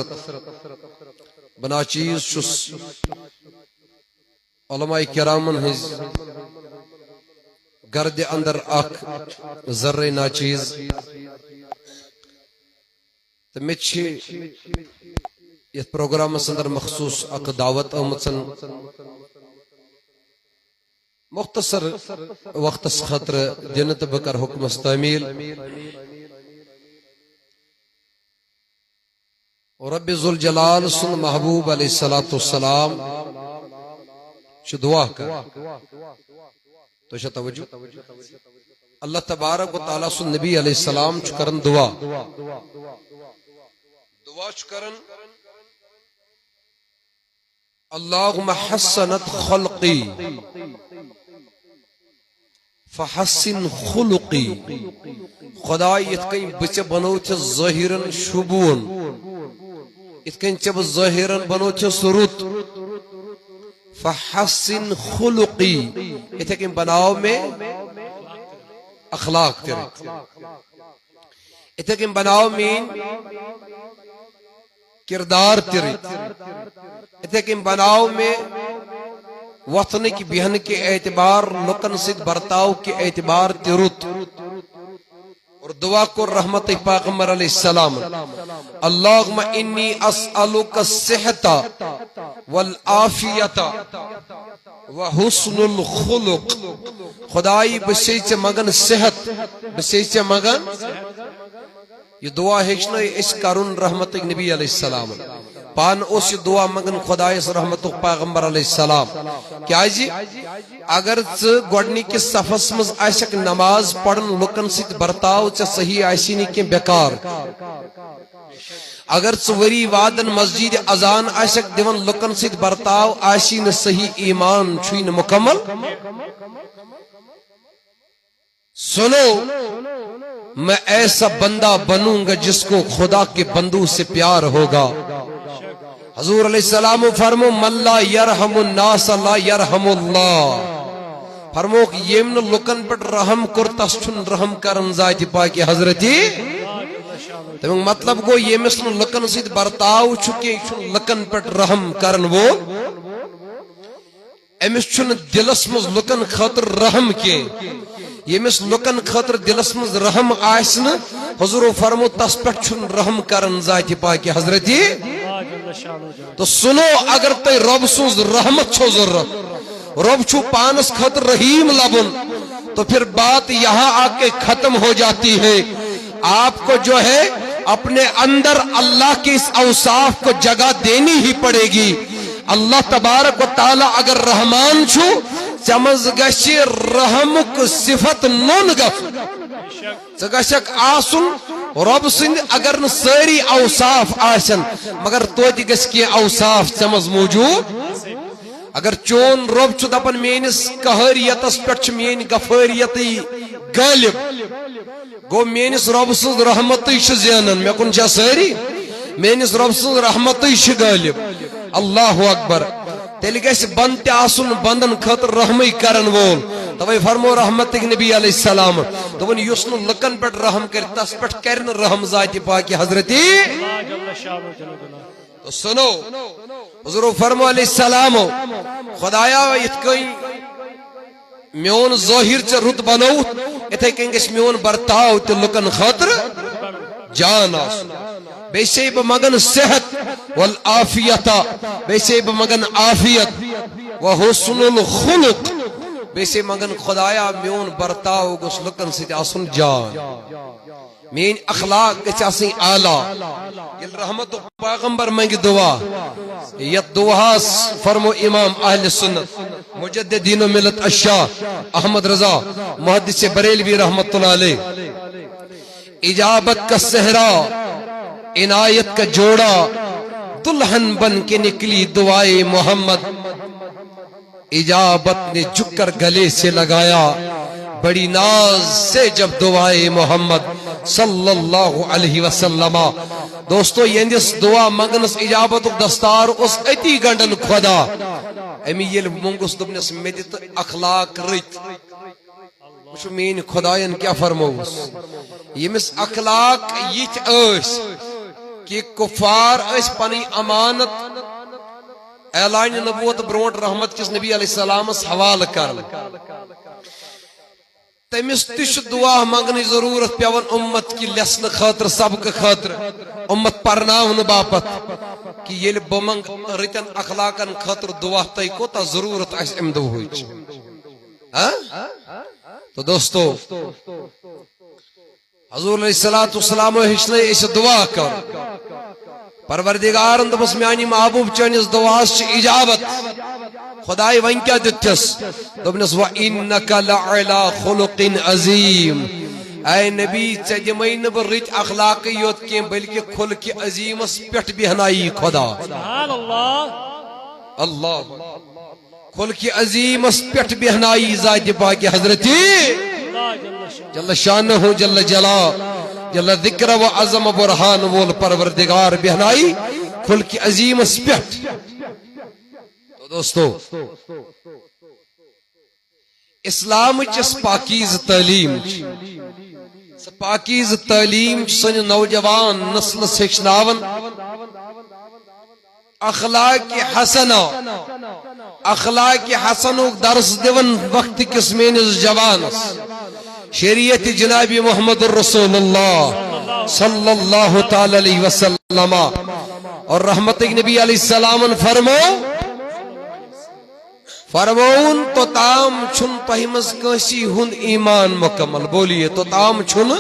کثرت بنا چیز شس علماء کرامن ہز گرد اندر اخ ذرے ناچیز تو مچھ یہ پروگرام اندر مخصوص اخ دعوت آمتن مختصر وقت خطر جنت بکر حکم تعمیل رب ذوالجلال سن محبوب علیہ السلام چھ دعا کر تو شا توجہ اللہ تبارک و تعالی سن نبی علیہ السلام چھ کرن دعا چھ کرن اللہم حسنت خلقی فحسن خلقی خدا یت کئی بچ بنو چھ ظاہرن شبون یت کئی چھ ظاہرن بنو چھ سرت فحسن خلقی یت کئی بناو میں اخلاق تیرے یت کئی بناو میں کردار تیرے یت کئی بناو میں وطن کی بہن کے اعتبار لکن سید برتاؤ کے اعتبار تیروت اور دعا کو رحمت پیغمبر علیہ السلام اللہم انی اسألک الصحت والعافیت وحسن الخلق خدائی بسیچ مگن صحت بسیچ مگن یہ دعا ہیچنا اس کرن رحمت نبی علیہ السلام پان اس دعا مگن خدای اس رحمت پیغمبر علیہ السلام کیا جی اگر گوڑنی کے صفحس مز آشک نماز پڑھن لکن سید برتاو چا صحیح آشینی کے بیکار اگر وری وادن مسجد اذان آشک دیون لکن سید برتاو آشین صحیح ایمان چھوین مکمل سنو میں ایسا بندہ بنوں گا جس کو خدا کے بندوں سے پیار ہوگا حضور علیہ السلام فرمو من لا یرحم الناس لا یرحم اللہ فرمو کہ یمن لکن پر رحم کرتس چھن رحم کرن ذات پاکی حضرتی تو مطلب گو یہ مثل لکن سید برتاو چکے چھن لکن پر رحم کرن وہ امس چھن دلس مز لکن خاطر رحم کے یمس لکن خاطر دلس مز رحم آسن حضور فرمو تس پر چھن رحم کرن ذات پاکی حضرتی تو سنو اگر تے رب سوز رحمت چھو ضرورت رب چھو پانس خاطر رحیم لبن تو پھر بات یہاں آ کے ختم ہو جاتی ہے آپ کو جو ہے اپنے اندر اللہ کے اس اوصاف کو جگہ دینی ہی پڑے گی اللہ تبارک و تعالی اگر رحمان چھو چمز گشی رحمک صفت نون گف چگشک آسن رب سند اگر ن ساری اوصاف آسن مگر توتی گس کی اوصاف چمز موجود اگر چون رب چھو دپن مینس قہریتس پٹھ مین غفاریتی غالب گو مینس رب سند رحمتی چھ زینن مے کن چھ ساری مینس رب سند رحمتی چھ غالب اللہ اکبر تیل گیس بند آسن بندن خطر رحمی کرن وول توی فرمو رحمت نبی علیہ السلام تو ون یسن لکن پر رحم کر تس پر کرن رحم ذات پاکی حضرتی تو سنو حضور فرمو علیہ السلام خدایا اتکئی میون ظاہر چا رت بنو اتھے کنگس میون برتاو تی لکن خطر جان آسن بیسے بمگن صحت والعافیتا بیسے بمگن عافیت وحسن الخلق بیسے مگن خدایا میون برتاو گس لکن سے آسن جان مین اخلاق گچ آسن آلہ یل رحمت پیغمبر منگی دعا یت دعا فرمو امام اہل سنت مجددین و ملت الشاہ احمد رضا محدث بریلوی رحمت اللہ علیہ اجابت کا صحرا عنایت کا جوڑا دلہن بن کے نکلی دعائے محمد اجابت نے جھک کر گلے سے لگایا بڑی ناز سے جب دعائے محمد صلی اللہ علیہ وسلم دوستو یندس دعا مگنس اجابت دستار اس اتی گنڈن خدا امی یل منگس دبنس میدت اخلاق رت وچو مین خداین کیا فرموس یمس اخلاق یت اس کہ کفار اس پنی امانت اعلان نبوت برونٹ رحمت کس نبی علیہ السلام حوالہ کر تمس تش دعا منگنی ضرورت پیون امت کی لسن خاطر سبق خاطر امت پرناون باپت کہ یل بمنگ رتن اخلاقن خاطر دعا تی کوتا ضرورت اس ام دو ہوئی تو دوستو حضور علیہ السلام ہشنے اس دعا کر پروردگارن دبس میانی محبوب چانس دعاس چھ اجابت خدای ون کیا دتس دبنس وَإِنَّكَ لَعَلَى خُلُقٍ عَظِيمٍ اے نبی ژے دِمے نہ بہ رٕتۍ اخلاق یوت کینٛہہ بلکہ خلق عظیمس پٮ۪ٹھ بیہنایی خدا سبحان اللہ اللہ خلق عظیمس پٮ۪ٹھ بیہنایی ذات پاک حضرت جل شانہ جل جلا جل ذکر و عظم برہان وول پروردگار بیہنائی خلق عظیمس پٮ۪ٹھ تو دوستو اسلام چس پاکیز تعلیم پاکیز تعلیم سن نوجوان نسل سیکشناون اخلاق حسنہ اخلاق حسنو درس دیون وقت کس مینس جوانس شریعت جناب محمد الرسول اللہ صلی اللہ تعالی علیہ وسلم اور رحمت نبی علیہ السلام فرمون تو تام چھن پہمز کنسی ہن ایمان مکمل بولیے تو تام چھن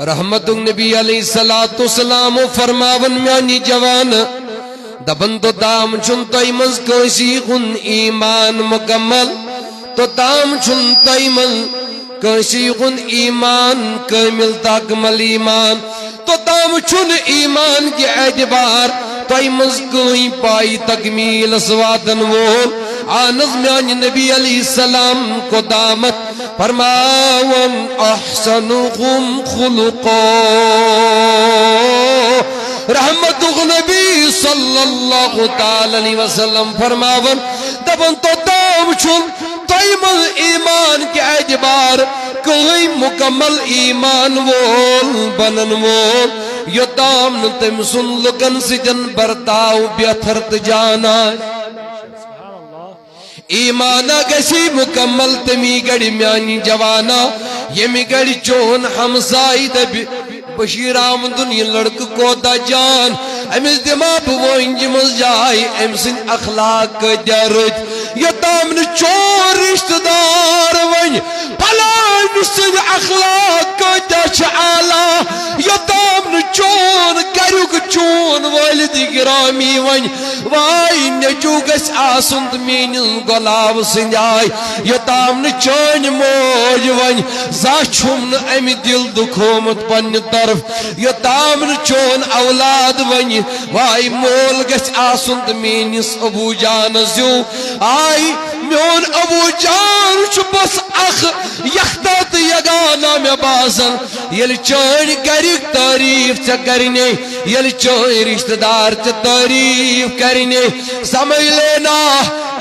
رحمت نبی علیہ السلام فرماون میانی جوان دبن تو تام چھن پہمز کنسی ہن ایمان مکمل تو تام چھن پہمز کنسی ہن ایمان کامل تکمل ایمان تو تام چھن ایمان کے اعتبار تائی مزگوئی پائی تکمیل سواتن وول آنز میان نبی علیہ السلام کو دامت فرماون احسنکم خلقا رحمت نبی صلی اللہ تعالی علیہ وسلم فرماون دبن تو دام چھن تائی مز ایمان کے اعتبار کوئی مکمل ایمان وول بنن وول یوتام نتم سن لکن سجن برتاو بیتھرت جانا ایمانا گسی مکمل تمی گڑی میانی جوانا یمی گڑی چون ہمسائی دب بشیر آمدن یہ لڑک کو دا جان امیز دماغ وہ انجمز جائی امسن اخلاق کا درد یوتام نچون رشتہ دار ون پلان سن اخلاق کا دچ آلہ یوتام نچون گریک چون والد گرامی ون وائی نچو گس آسند مینن گلاب سنجائی یوتام نچون موج ون زاچھم امی دل دکھومت پن طرف یوتام نچون اولاد ون وائی مول گس آسند مینس ابو جان زیو آئی میون ابو جان چھ بس اخ یختات یگانا میں بازن یل چون گریک تعریف چھ کرنے یل چون رشتہ دار چھ تعریف کرنے سمجھ لینا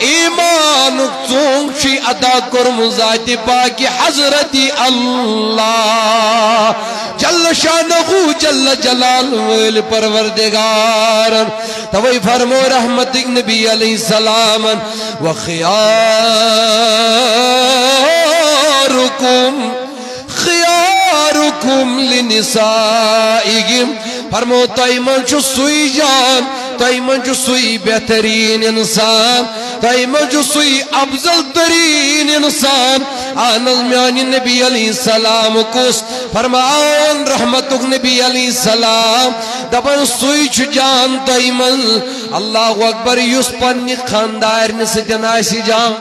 ایمان چونگ چی ادا کرم ذات پاک حضرت اللہ جل شانہ جل جلال ویل پروردگار توئی فرمو رحمت نبی علیہ السلام خیارکم لنسائگم فرمو تائی من چو سوئی جان تائی من چو سوئی بہترین انسان تائی من چو سوئی افضل ترین انسان آنز میانی نبی علیہ السلام کس فرماؤن رحمتک نبی علیہ السلام دبن سوئی چو جان تائی من اللہ اکبر یس پنی خاندار نسجن آئیسی جان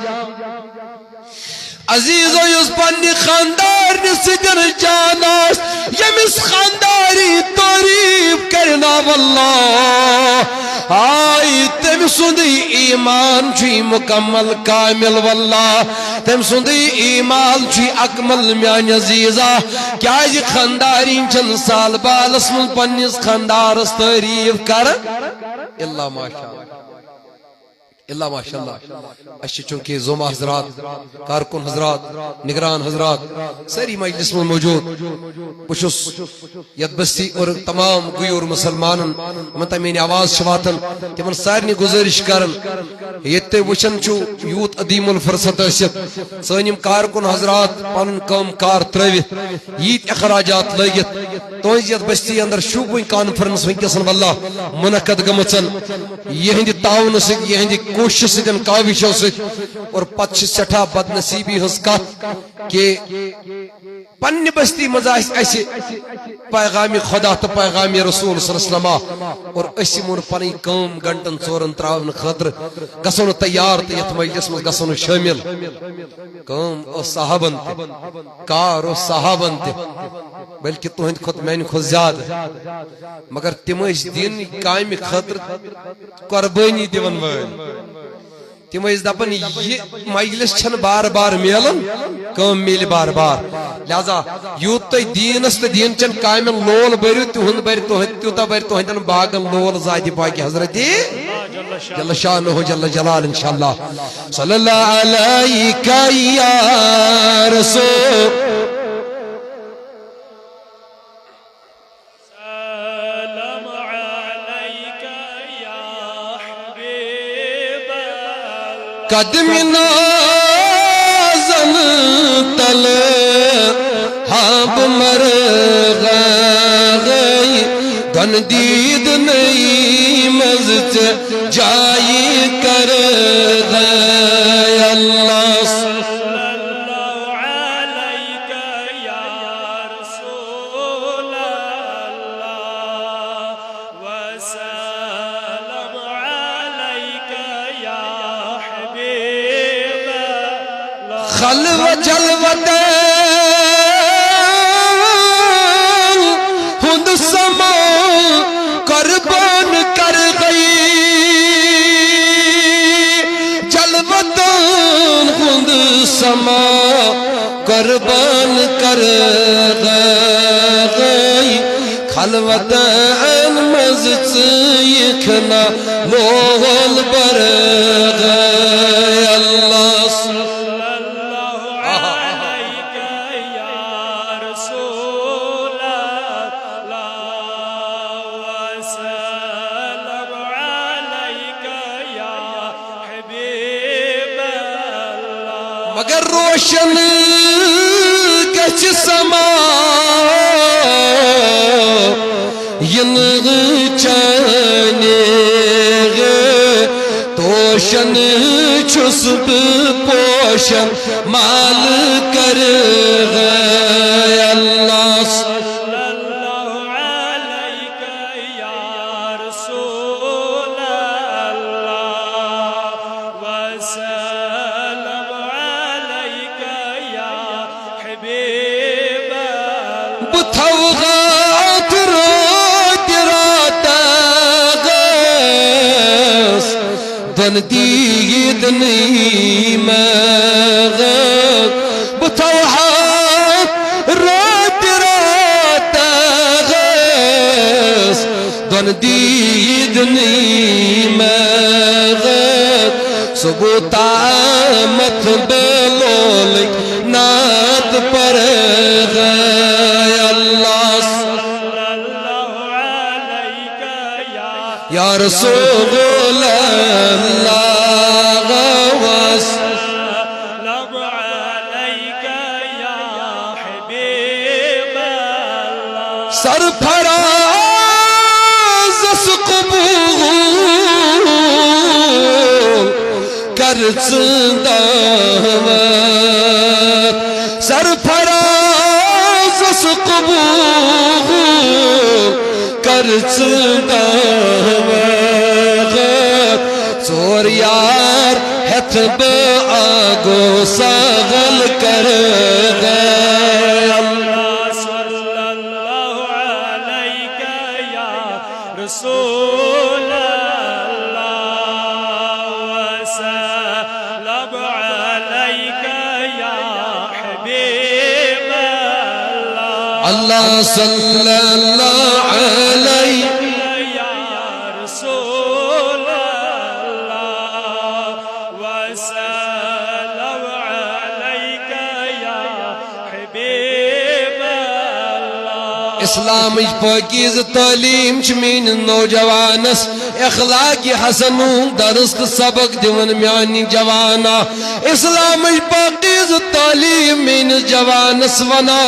عزیزو یس پنی خاندار نسجن جاناس یمس خانداری تعریف کرنا واللہ آئی تم سندی ایمان چی مکمل کامل واللہ تم سندی ایمان چی اکمل میان عزیزہ کیا جی خاندارین چند سال بالس من پنیس خاندارس تعریف کر اللہ ماشاءاللہ اللہ ماشاء اللہ اچھی چونکہ زوما حضرات کارکن حضرات نگران حضرات ساری مجلس میں موجود بچس یت بستی اور تمام غیور مسلمانن مت میری آواز واتن تمن سارنی گزارش کرن یت وچن چھو یوت عدیم الفرصت ٲسِتھ سٲنِم کارکن حضرات پنن کٲم کار ترٲوِتھ ییت اخراجات لٲگِتھ تُہنٛزِ یتھ بستی اندر شوٗبوٕنۍ کانفرنس ونکیٚسن واللہ منعقد گٔمٕژن یہندِ تعاون سۭتۍ یہندِ کوشش سۭتۍ کاوشو سۭتۍ اور پتہٕ چھِ سٮ۪ٹھاہ بدنصیٖبی ہٕنٛز کتھ کہ پننہِ بستی منٛز آسہِ اسہِ پیغام خدا تہٕ پیغام رسول صلی اللہ علیہ وسلم اور أسۍ یِمو نہٕ پنٕنۍ کٲم گنٹن ژورن تراونہٕ خٲطرٕ گژھو نہٕ تیار تہٕ یتھ مجلس منٛز گژھو نہٕ شٲمِل کٲم ٲس صحابن تہِ کار اوس صحابن تہِ بلکہ تہنٛدِ کھۄتہٕ میانہِ کھۄتہٕ زیادٕ مگر تِم ٲسۍ دین کامہِ خٲطرٕ قۄربٲنی دِوان وٲلۍ تم دپان یہ مجلس چھن بار بار میلن کم میل بار بار لہذا یوت تھی دینس تو دین چن کامن لول برو تہد بر تیوتہ بر تہندین باغن لول ذات پاک حضرت جل شانہ جل جلال انشاءاللہ صلی اللہ علیہ یا رسول قدم نازن تل ہاب مر گئی گن دید نئی مزت جائی کر گئی اللہ خلو جلوت ہند سما قربان کر گئی جلوت ہند سما قربان کر گئی خلوت مزت یکنا مول بر گئی اللہ مگر روشن گچھ سما ین چانے توشن چھس پوشن مال کر گئے اللہ دید نئی مغ بتوحات رات رات غس دون دید نئی مغ ثبوت آمت بلولک نات پر غی اللہ صلی اللہ علیہ یا رسول اللہ سرفراز قبول کرچ دعوت سرفراز قبول کرچ دعوت ژور یار ہتھ بہ آگو ساغل کر گئے رسول اللہ وسلم علیک یا حبیب اللہ اللہ صلی اللہ علیہ یا رسول اللہ اسلام پاکیز تعلیم مین نوجوانس اخلاق حسن درس سبق دون میانی جوانا اسلام پاکیز تعلیم مین جوانس ونا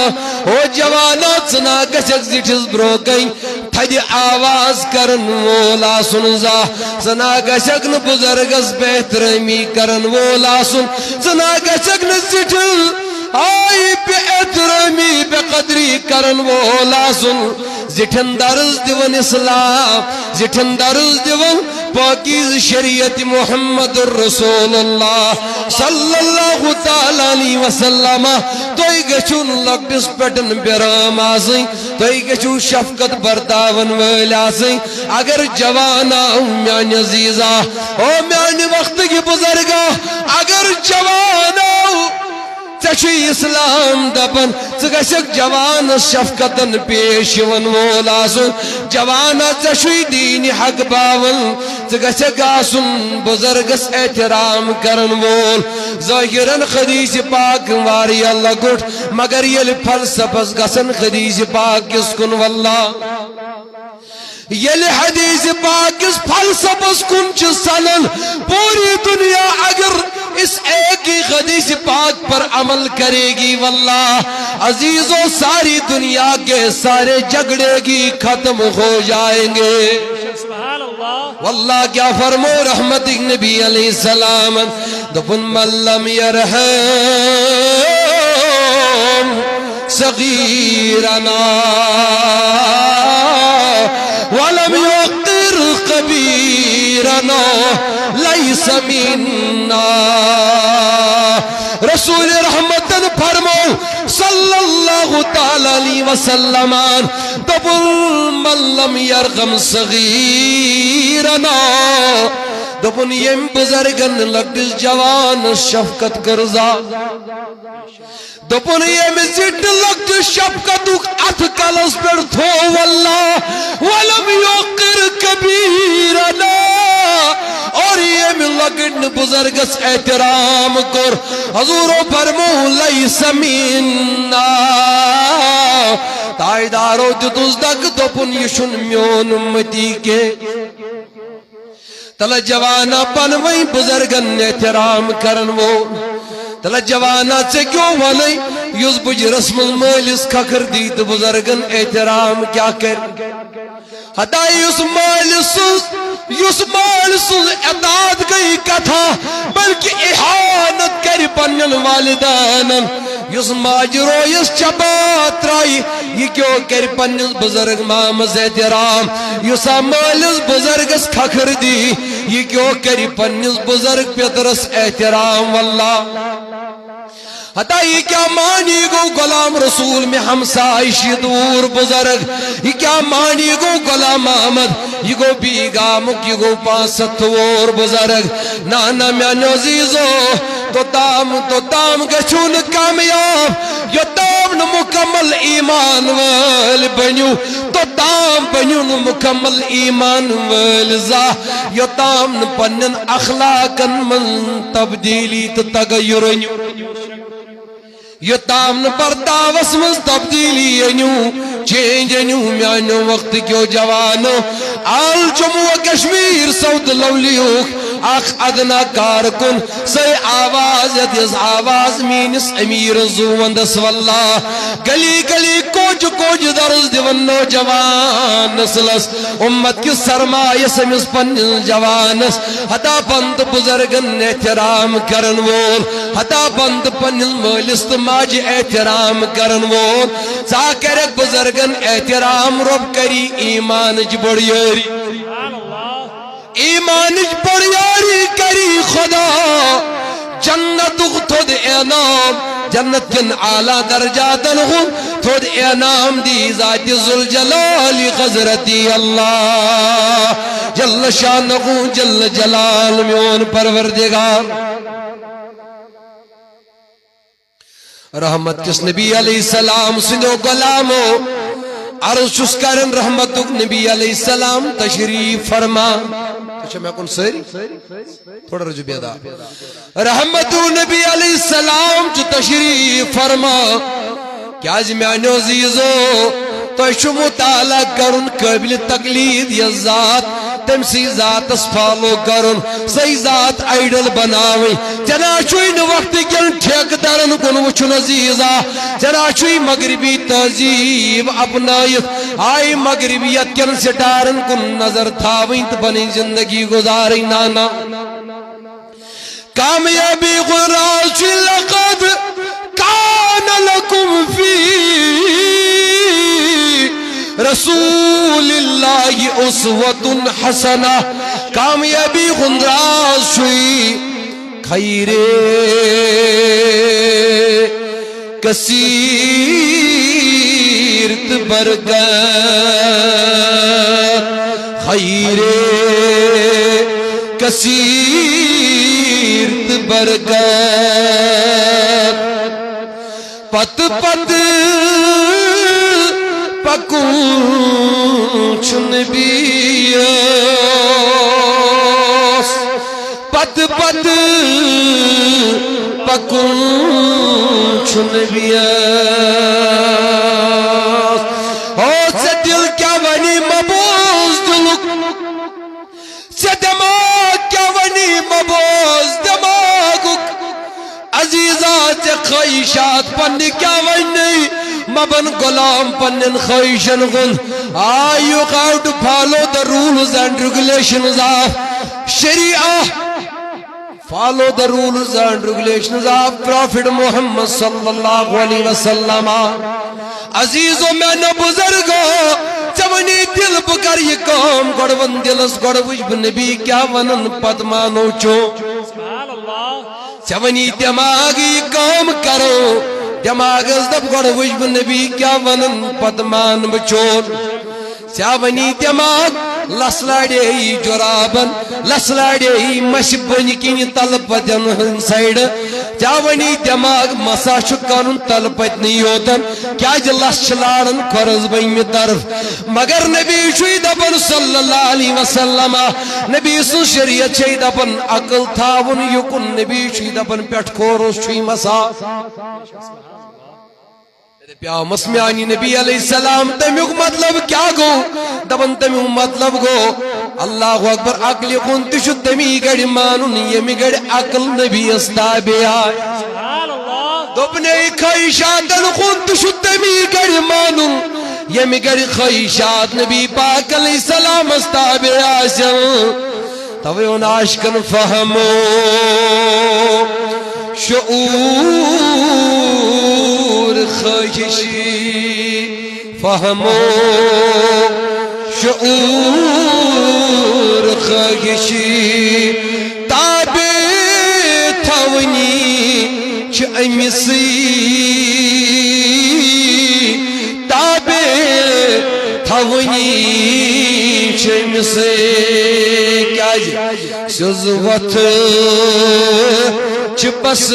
او جوانا ثنا گچک زٹھس بروکن تھدی آواز کرن وولا سنزا ثنا گچک ن بزرگس بہترمی کرن وولا سن ثنا گچک ن زٹھل آئی بے احترامی بے قدری کرن وولا سن زٹھن درز دیون اسلام زٹھن درز دیون پاکیز شریعت محمد رسول اللہ صلی اللہ تعالی علیہ وسلم توئی گچون لکٹس پٹن برام آسیں توئی گچو شفقت برتاون ویل آسیں اگر جوانا میان عزیزہ او میان وقت کی بزرگا اگر جوانا ژےٚ اسلام دپن ژٕ گژھکھ جوانس شفقتن پیش یِوان وول آسُن جوانا ژےٚ دین حق باون ژٕ گژھکھ آسُن بزرگس احترام کرن وول ظٲہِرن حدیث پاک واریاہ لۄکُٹ مگر ییٚلہِ فلسفس گژھن حدیث پاک کِس کُن واللہ یل حدیث پاک کس فلسفس کن چھ سنن پوری دنیا اگر اس ایک ہی حدیث پاک پر عمل کرے گی واللہ عزیزوں ساری دنیا کے سارے جھگڑے گی ختم ہو جائیں گے سبحان اللہ واللہ کیا فرمو رحمت نبی علیہ السلام دفن من لم یرحم صغیرنا ولم يوقر كبيرنا ليس منا رسول رحمت فرمو صلی اللہ تعالی علیہ وسلم دبن من لم يرحم صغیرنا دبن یم بزرگن لکٹس جوان شفقت کرزا دپن یم زٹ لکٹ شفقت ات کلس پر تھو واللہ ولم یوقر کبیرنا اور یم لکٹ بزرگس احترام کر حضور فرمو لیس منا تائیدارو دتوز دک دپن یشن میون امتی کے تلا جوانا پنوئی بزرگن احترام کرن وہ تلا جوانا سے کیوں ونی یوز بج رسم المالس کھکر دیت بزرگن احترام کیا کر حتا یوز مالس اطاعت گئی کتھا بلکہ احانت کر پنن والدانن یوز ماجرو یوز چبات رائی یہ کیوں کر پنن بزرگ مامز احترام یوز مالس بزرگس کھکر دی یہ کیوں کر پنن بزرگ پیترس احترام واللہ حتا یہ کیا مانی گو غلام رسول میں ہمسائشی دور بزرگ یہ کیا مانی گو غلام احمد یہ گو بیگامک یہ گو پانستور بزرگ نانا میان عزیزو تو تام گچون کامیاب یہ تام مکمل ایمان وال بنیو تو تام بنیو مکمل ایمان وال زا یہ تام پنن اخلاقن من تبدیلی تو تغیرنیو یہ تام پرداوس مز تبدیلی انیو چینج انیو میانو وقت کیو جوانو آل جموں و کشمیر سعود لولیوک اخ ادنا کارکن سی آواز یدیز آواز مینس امیر زوندس واللہ گلی گلی کوچ درز دیون نوجوان نسلس امت کی سرمایہ سمس پن جوانس حتا بند بزرگن احترام کرن وول حتا بند پن مالست ماج احترام کرن وول سا کرک بزرگن احترام رب کری ایمان جبڑیاری ایمان بڑیاری کری خدا جنت تھود انعام جنت کن اعلی درجاتن ہوں تھود انعام دی ذات ذوالجلال حضرتی اللہ جل شانہ جل جلال میون پروردگار رحمت کس نبی علیہ السلام سنو غلامو عرض چس کرن رحمتک نبی علیہ السلام تشریف فرما اچھا میں کن سری تھوڑا رجو بیدا رحمتو نبی علیہ السلام چو تشریف فرما کیا جمعانو عزیزو تو مطالعہ کرن قابل تقلید یا ذات تم سی ذات اس فالو کرن سی ذات آئیڈل بناوی چنانچوئی نو وقت کن ٹھیک دارن کن وچن عزیزہ چنانچوئی مغربی تہذیب اپنائیت آئی مغربیت کن سٹارن کن نظر تھاوین تو بنی زندگی گزاری نانا کامیابی غراش لقد کان لکم فی رسول اللہ اسوۃ حسنہ کامیابی غراش شوئی خیر کثیر برکت خیر کثیر برکت پت پت پکون نبیس پت پت پکون نبیس او سے دل کیا ونی مبوز دلک سے دماغ کیا ونی مبوز دماغک عزیزات خواہشات پنی کیا ونی مبن غلام پنن خواہشن گن you have to follow the rules and regulations of Sharia. Follow the rules and regulations of Prophet Muhammad sallallahu alaihi wasallam. Azizo mein buzurgo jamani dil bukar ye kaam godwan dilas godwish nabi kya wanan padmano cho subhanallah jamani dimag ye kaam karo دماغ ازدب گوڑ وجب نبی کیا ونن پدمان بچون سیاونی دماغ لسلاڑے ہی جرابن لسلاڑے ہی مشبن کی تلپتن ہن side سیاونی دماغ مسا شکانن تلپت نہیں ہوتن کیا جلس چلارن کورز بین طرف مگر نبی شوی دبن صلی اللہ علیہ وسلم نبی سن شریعت شوی دبن عقل تھاون یکن نبی شوی دبن پیٹ کورس شوی مسا پیام مسمیانی نبی علیہ السلام تمیوک مطلب کیا گو دبن تمیوک مطلب گو اللہ اکبر عقل خونتی شد تمی گڑی مانون یمی گڑی عقل نبی استابی آئی دبنے خواہشاتن خونتی شد تمی گڑی مانون یمی گڑی خواہشات نبی پاک علیہ السلام استابی آئی تویون عاشقن فہمو شعور خواہشی فہمو شعور خواہشی تابع تھونی چھ امسی تابع تھونی چھ امسی کیا جی سزوت چپس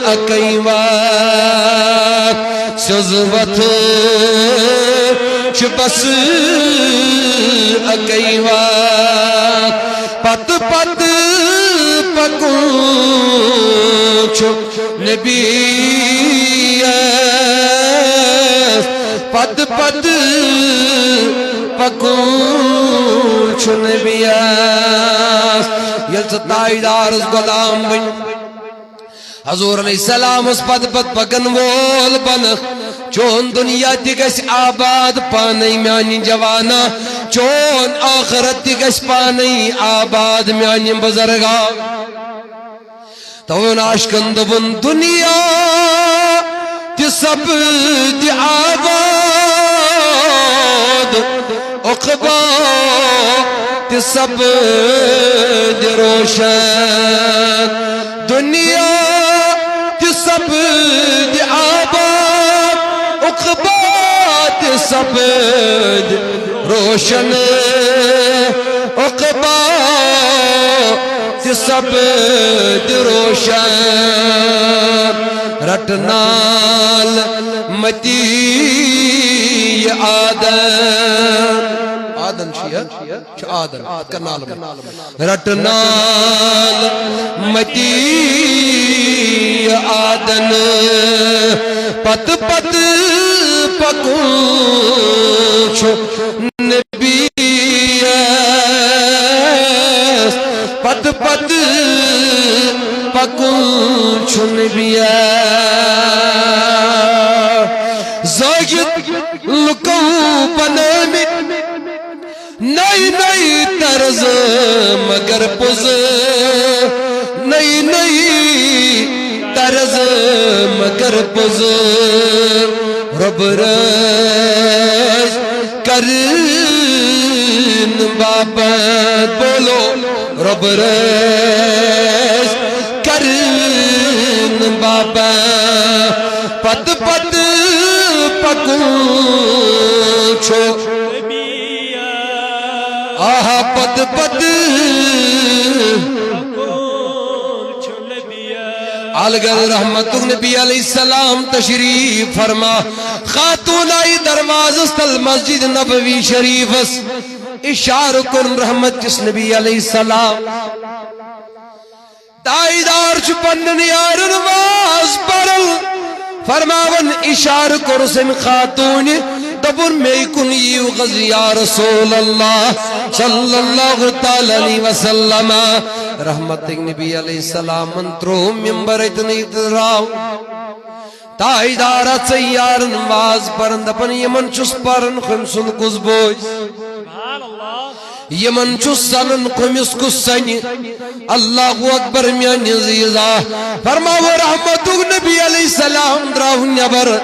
اکیوات سزوت چپس اکیوات پت پت پکون چپ نبی پت پت پکون چپ نبی یل ستائی دارز غلام بن حضور علیہ السلام اس پد پد پکن وول بن چون دنیا تگس آباد پانی میانی جوانا چون آخرت تگس پانی آباد میانی بزرگا تو ناشکن دبن دنیا تی سب دی آباد اقبا تی سب دی روشن دنیا سب دی آباد عقبات سب روشن عقبات سب روشن رٹنال متی آدن شیعہ آدن کنال رٹنال متی آدن پت پت پکن چھو نبی پت پت پکن چھو نبی زاہد لکو بنامی نئی نئی طرز مگر پز نئی نئی طرز مگر پز رب رش کرن بابت بولو رب رش کرن بابت پت پت پکن چھو آہا پت پت آلگر رحمت نبی علیہ السلام تشریف فرما خاتون آئی دروازہ استل مسجد نبوی شریف اشار کن رحمت جس نبی علیہ السلام تائیدار چپنن یار نواز پرل فرماون اشار کرسن خاتون دبن میں کن یو غزی یا رسول اللہ صلی اللہ علیہ وسلم رحمت نبی علیہ السلام منترو ممبر اتنی تراؤ تائیدارہ سیار نواز پرن دپن یمن چس پرن خمسن کس بوئی یمن چس سنن خمس کس سنی اللہ اکبر میان عزیزہ فرماو رحمت نبی علیہ السلام دراؤ نبر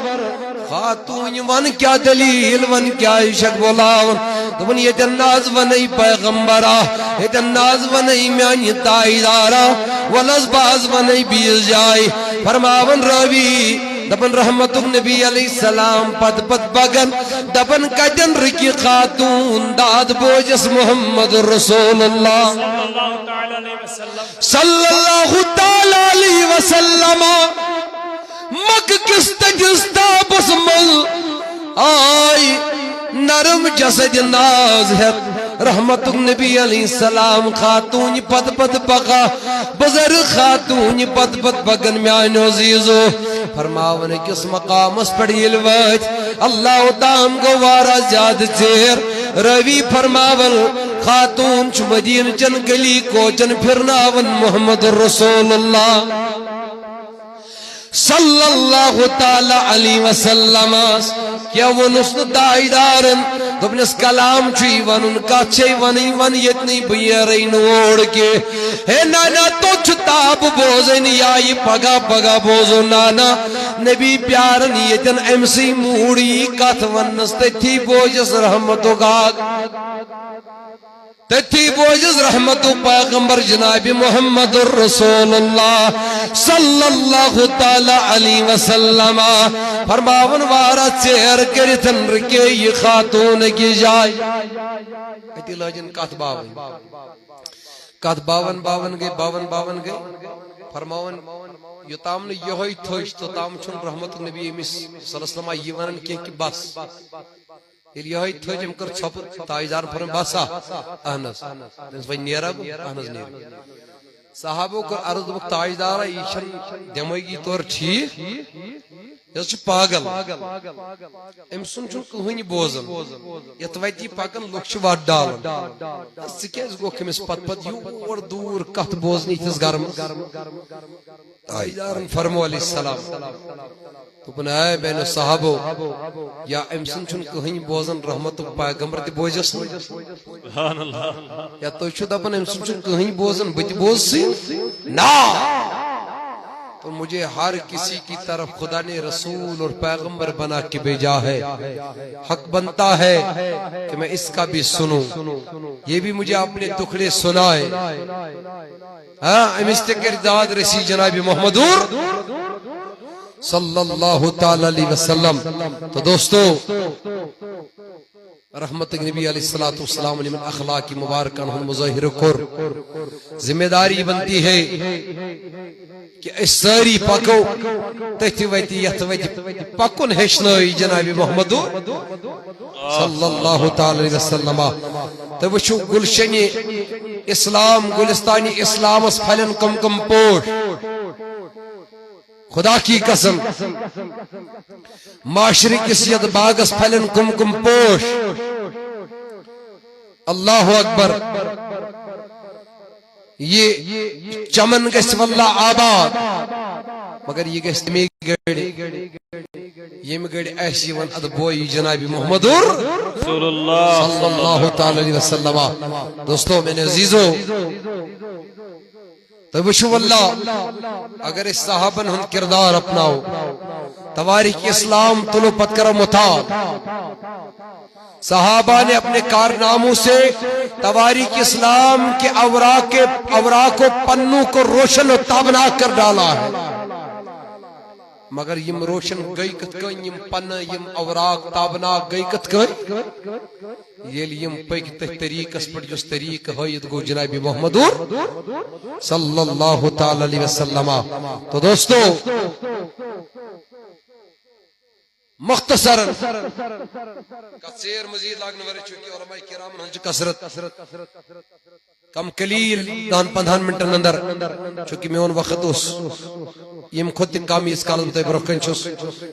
خاتون ون کیا دلیل ون کیا عشق بولاون دبن یہ تناز ونی پیغمبرہ یہ تناز ونی میانی تائیدارہ ولزباز ونی بیز جائی فرماون روی دبن رحمت نبی علیہ السلام پت پت بگن دبن کجن رکی خاتون داد بوجس محمد رسول اللہ صلی اللہ تعالی علیہ وسلم مک کست جستا بسمل آئی نرم جسد ناز ہے رحمت نبی علیہ السلام خاتون پت پت پکا بزرگ خاتون پت پت پکن میانو عزیزو فرماون کس مقام اس پڑی الوجھ اللہ تام گوارا زیاد چیر روی فرماون خاتون چھ مدین چن گلی کوچن پھرناون محمد رسول اللہ صلی اللہ تعالی علیہ وسلم کیا ونس تائیدارن دبنس کلام چی ونن کا چی ونی ون یتنی بیرین اوڑ کے اے نانا تو چھتاب بوزن یائی پگا پگا بوزو نانا نبی پیارن یتن امسی موڑی کت ونس تھی بوجس رحمتو گاگ تھی بوجز رحمت پیغمبر جناب محمد رسول اللہ صلی اللہ تعالی علیہ وسلم فرماون وارا چیر کرتن رکے یہ خاتون کی جائے ایتی لاجن کات باون گئے فرماون یوتام نے یہوئی تھوش تو تام چھن رحمت نبی امیس صلی اللہ علیہ وسلم یہ ونن کی بس یہی تھوجم کر چھپ تائیدار فرم باسا احنس وی نیرہ گو احنس نیرہ صحابوں کو عرض وقت تائیدارہ ایشن دماغی طور ٹھیک یہ چھ پاگل ام سن چھن کہنی بوزن یتویتی پاکن لوگ چھ وات ڈالن سکیز گو کمیس پت پت یور دور کت بوزنی تیس گرم تائیدارن فرمو علیہ السلام تو بنائے بین صحابو یا امسن چھن کہیں بوزن رحمت پیغمبر تی بوجس یا تو چھو دپن امسن چھن کہیں بوزن بتی بوز سی نا تو مجھے ہر کسی کی طرف خدا نے رسول اور پیغمبر بنا کے بھیجا ہے حق بنتا ہے کہ میں اس کا بھی سنوں یہ بھی مجھے اپنے دکھڑے سنائے امستقر داد رسی جناب محمد صلی اللہ تعالی علیہ وسلم تو دوستو رحمت نبی علیہ السلام علیہ من اخلاقی مبارکان ہم مظاہر کر ذمہ داری بنتی ہے کہ اس ساری پکو تہتی ویتی یتویتی پکن ہشنائی جناب محمد صلی اللہ تعالی علیہ وسلم تو وچھو گلشن اسلام گلستانی اسلام اس پھلن کم کم پوٹ خدا کی قسم معاشرے کس ید باغس پھلن کم کم پوش اللہ اکبر یہ چمن گژھِ واللہ آباد مگر یہ گژھِ تمی گڑِ یم گڑِ ایسی ون اد بوئی جناب محمد رسول اللہ صلی اللہ تعالی علیہ وسلم. دوستو میں نے عزیزو تو وشو اللہ اگر اس صحابن ہن کردار اپناؤ تواریخ اسلام تلو پت کرو مطال. صحابہ نے اپنے کارناموں سے تواریخ اسلام کے اوراق و پنوں کو روشن و تابناک کر ڈالا ہے. مگر یم روشن گئی کت کن یم پن یم اوراق تابناک گئی کت کن یل یم پک طریق اس پر جس طریق ہوید گو جناب محمد صلی اللہ تعالی علیہ وسلم. تو دوستو مختصر کثیر مزید لاگن ورے چونکہ علماء کرام ہنچ کثرت کم قلیل 10-15 منٹن اندر چونکہ میون وقت اس یم خود کام اس کالم تے برکن چھس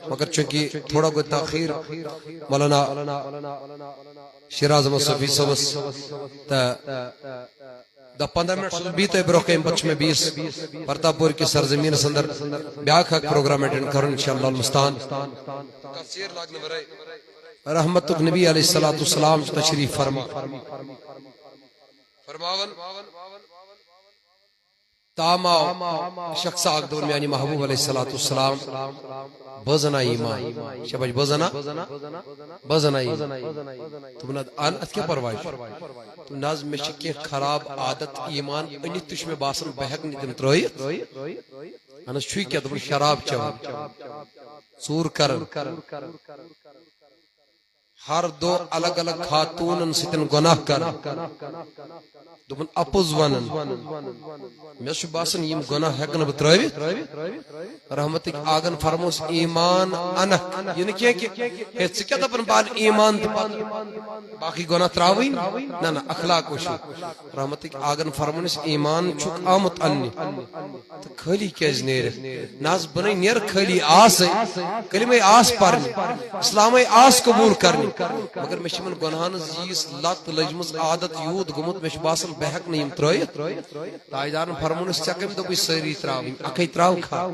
مگر چونکہ تھوڑا کو تاخیر مولانا شیراز مصطفی صبس تا دا 15 منٹ بیتے برکن پچ میں 20 پرتاپور کی سرزمین اندر بیاک حق پروگرام اٹینڈ کرن انشاءاللہ المستعان. کثیر لاگن ورے رحمت نبی علیہ الصلوۃ والسلام تشریف فرماون تاما شخص آگ دور میانی محبوب علیہ السلام بزنا ایمان شباش بزنا ایمان تم نا آن ات کیا پروائی تم ناز میں شکی خراب عادت ایمان انی تش میں باسن بحق نیتم تروئی انس چھوئی کیا تم شراب چاہو سور کرن ہر دو الگ الگ خاتون ستن گناہ کرن دبن اپوز ونن میں شو باسن یم گناہ ہیکن بتراوی رحمتک آگن فرموس ایمان انک یعنی کیا ہے سکیا دبن بال ایمان باقی گناہ تراوی نا اخلاق وشو رحمتک آگن فرموس ایمان چک آمت انی تو کھلی کیز نیر ناز بنائی نیر کھلی آس کلمہ آس پرنی اسلامی آس قبول کرنی مگر میں شمن گناہن زیس لت لجمز عادت یود گمت میں باسن بحق نہیں ترویت تاجدارن فرمونس چکم تو کوئی سری تراوی اکی تراو کھا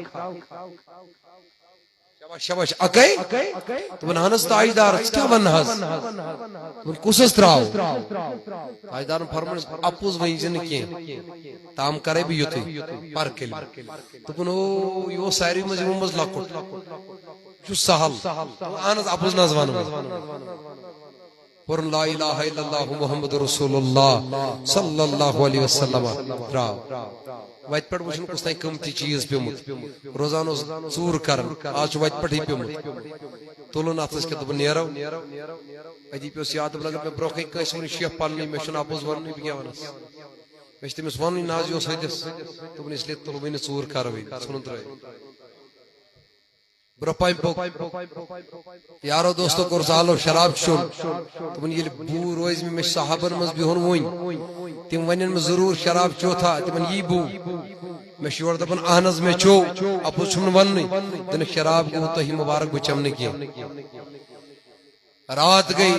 شباش اکی تو بنانس تاجدار کیا بنہز من کسس تراو تاجدارن فرمونس اپوز وینجن کی تام کرے بھی یوتی پر کل تو بنو یو ساری مجموز لکٹ جو سہل آنس اپوز نازوانو پرن لا الہ الا اللہ محمد رسول اللہ صلی اللہ علیہ وسلم راو وائت پڑھ وچھن کس تائیں کمتی چیز پیمت روزانو ژور کرن آج وائت پڑھ ہی پیمت تولن آتس کے دبن نیرو ادی پیوس یاد بلگر میں بروخی کیس ونی شیف پالنی میں شن آپوز ورنی بگیا ونس میں تمس ونی نازیو سیدس تبن اس لیے تلوین ژور کروی سنت رہی برپائی پوک یارو دوستو کرزالو شراب شون تمن یہ بو روز میں صحابن مز بھی ہون وین تم ونن میں ضرور شراب چو تھا تمن یہ بو میں شور دپن اہنز میں چو اپو چھمن وننی دن شراب کو تو ہی مبارک بچمنے کی رات گئی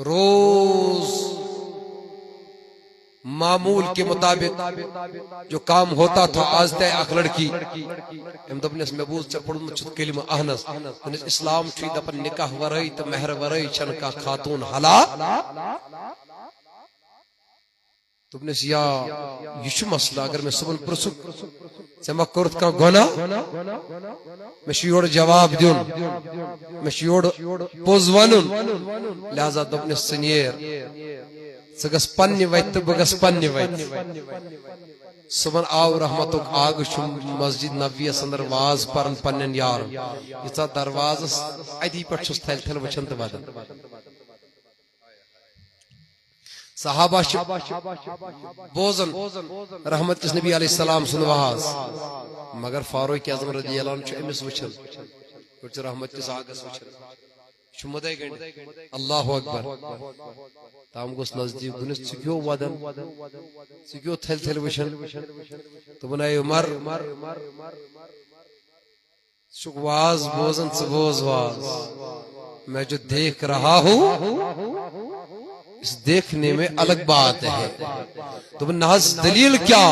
روز معمول کے مطابق جو کام ہوتا تھا آج تے اخ لڑکی ہم دپن اس محبوز چپڑ مچت کلمہ اہنس انس اسلام چھی دپن نکاح ورائی تو مہر ورائی چن کا خاتون حلا تم نے یا یہ مسئلہ اگر میں صبح پرسک سے میں کرت کا گناہ میں شیوڑ جواب دیون میں شیوڑ پوز ونن لہذا دپن سنیر سگس پنی ویت تو بگس پنی ویت صبح آو رحمتک آگ شم مسجد نبی اندر واز پرن پنن یار یہ دروازس ادی پہ چھس تھل تھل وچھن تو ودن صحابہ بوزن رحمت کس نبی علیہ السلام سن واز مگر فاروق اعظم رضی اللہ عنہ امس وچھن کچھ رحمت کس آگس وچھن شمدے گنڈ اللہ اکبر تام گوس نزدیک گنس چکیو ودن چکیو تھل تھل وشن تو بنائے عمر واز بوزن بوز واز میں جو دیکھ رہا ہوں اس دیکھنے میں الگ بات ہے دوپن ناز دلیل کیا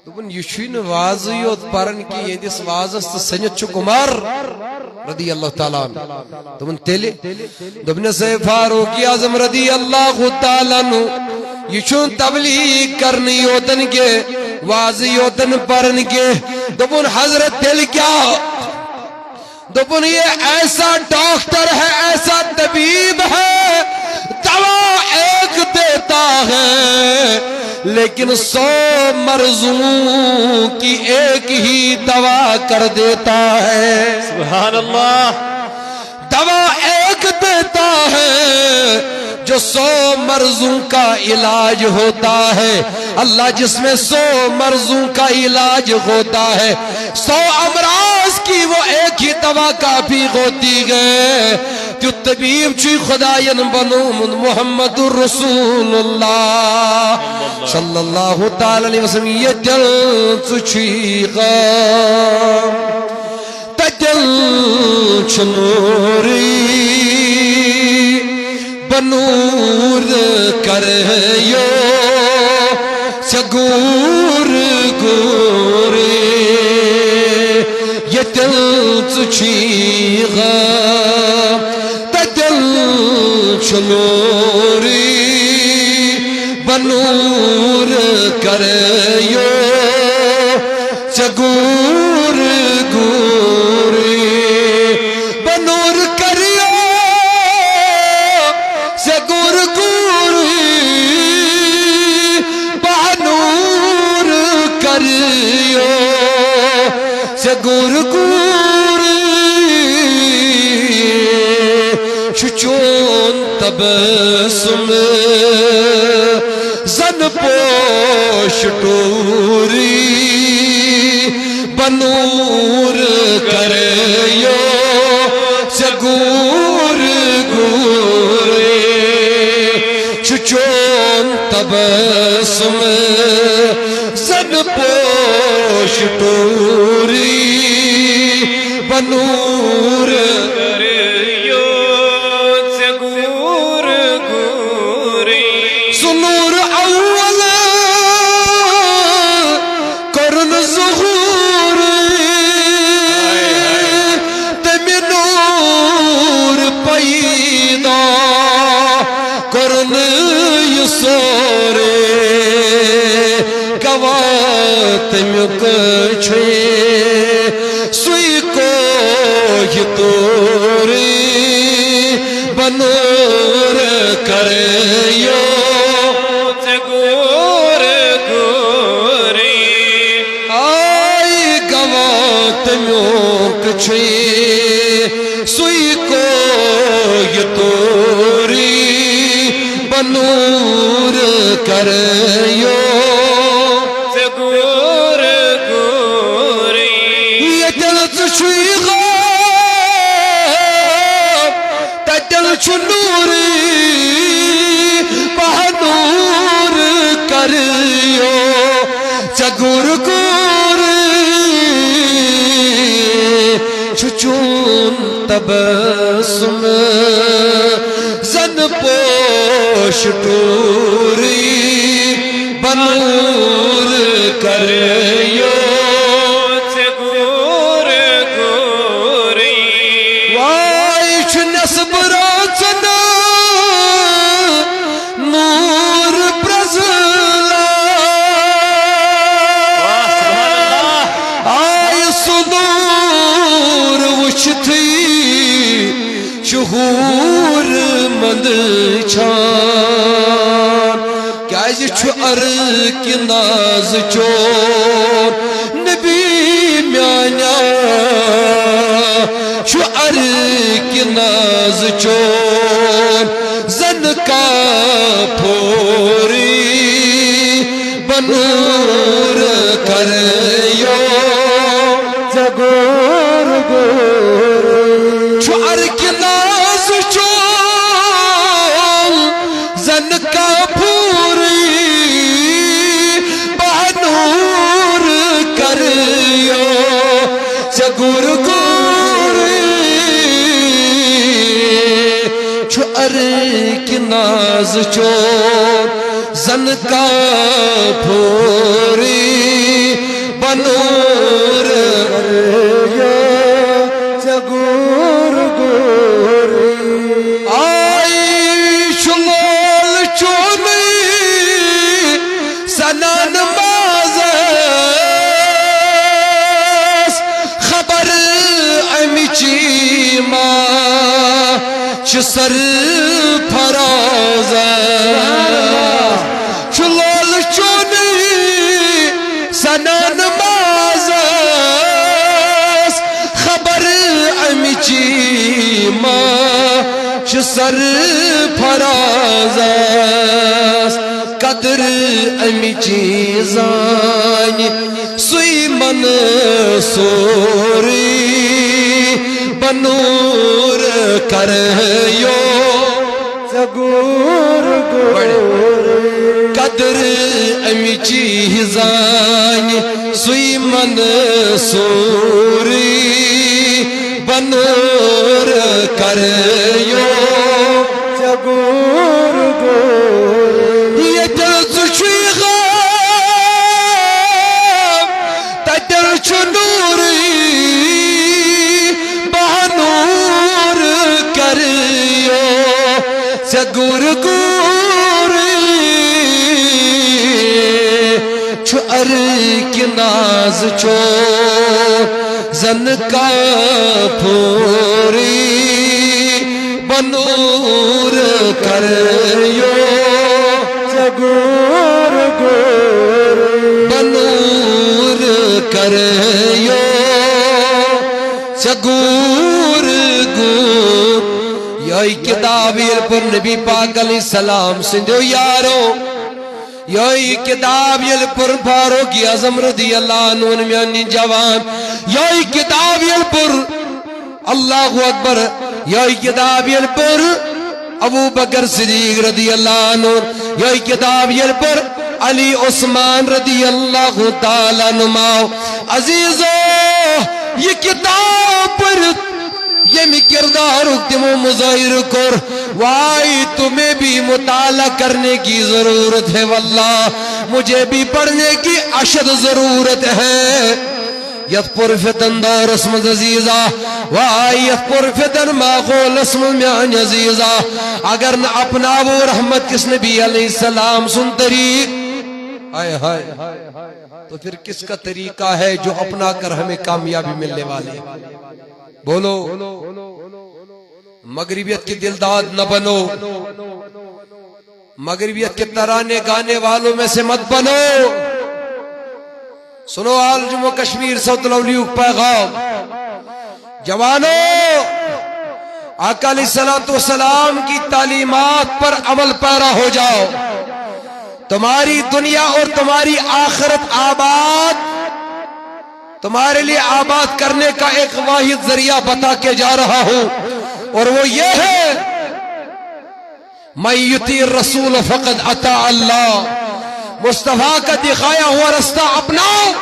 دوپن یہ چھن واضی یوت پرن کی یدس وازس تو سنت چھ عمر رضی اللہ تعالیٰ عنہ دوپن تیلے دوپن سے فاروق اعظم رضی اللہ تعالیٰ عنہ یہ چھن تبلیغ کرنی یوتن کے واضی یوتن پرن کے دوپن حضرت تیل کیا دوپن یہ ایسا ڈاکٹر ہے ایسا طبیب ہے دوا ایک دیتا ہے لیکن 100 مرضوں کی ایک ہی دوا کر دیتا ہے سبحان اللہ دوا ایک دیتا ہے جو 100 مرضوں کا علاج ہوتا ہے اللہ جس میں 100 مرضوں کا علاج ہوتا ہے 100 امراض کی وہ ایک ہی دوا کافی ہوتی ہے جو طبیب چی خداین بنوم محمد رسول اللہ صلی اللہ تعالی علیہ وسلم یہ دل چی غام تدل چنوری بنور کریو سگور گوری یہ دل چی غام تدل چنوری بنور کریو سگور گوری بنور کریو سگور گوری بنور کریو سگور گوری چون تبسم زن پوش ٹوری بنور کریو سگور گوری چون تبسم زن پوش ٹوری بنور کریو سگور گوری سنور اول کرن ظہور تمی نور پیدا کرن یسورے گوات میں کچھے سوئی کو ہی توری بنور کریو سگور گوری آئی گوات میں کچھے سوئی کو ہی توری بنور کریو سگور گوری یہ دل چوئی غاب تا دل چو نوری بہنور کریو سگور گوری چون تبسم زن پوش ٹوری بنور کریو سگور گوری وائش نسب روچنا نور پرزلا آئی صدور وشتھی شہور مند چھان کیاز چھو کی ناز چور نبی میانا چھو کی ناز چور زن کا پھوری بنور کریو سگور گوری چھو کی ناز چور زن کا پھوری بنور کریو gur Çu ki naz çor zan ka phori banur Chagur gori ay şulol çoni sanan mazas khabar amici ma Çısar paraza Çulol çoni sanan mazas Khabar amici ma Çısar parazas Kadir amici zani Suyman suri Banur karyo Chagur gori Kadir amici zani Suyman suri Banur karyo Chagur gori Yeter suçuy gam Tater çunuri Bahanur karyo Chagur gori Çu ki naz çor Zan ka phori Banur karyo Chagur gori Banur karyo Chagur gur Yoy kitabir par Nabi Pak alayhi salam Sindho yaro Yoy kitab yel par Farooq Azam radiyallahu anhu Miani jawan Yoy kitab yel par Allahu Akbar Yoy kitab yel par Abu Bakr Siddiq radiyallahu anhu Yoy kitab yel par Ali Osman radiyallahu ta'ala anhu Azizo Ye kitab par یہ میں کردار اکتم و مظاہر کر Y تمہیں بھی مطالعہ کرنے کی ضرورت ہے واللہ مجھے بھی پڑھنے کی اشد ضرورت ہے یت پر فتن دور اسم عزیزہ وائی یت پر فتن ماخول اسم میان عزیزہ اگر نہ اپنا وہ رحمت کس نبی علیہ السلام سن طریق آئے ہائے تو پھر کس کا طریقہ ہے جو اپنا کر ہمیں کامیابی ملنے والے بولو مغربیت کے دلداد نہ بنو مغربیت کے ترانے گانے والوں میں سے مت بنو سنو آل جموں کشمیر صوت الاولیاء پیغام جوانوں آقا علیہ السلام کی تعلیمات پر عمل پیرا ہو جاؤ تمہاری دنیا اور تمہاری آخرت آباد تمہارے لیے آباد کرنے کا ایک واحد ذریعہ بتا کے جا رہا ہوں اور وہ یہ ہے من یطیع الرسول فقد اطاع اللہ مصطفیٰ کا دکھایا ہوا رستہ اپناؤ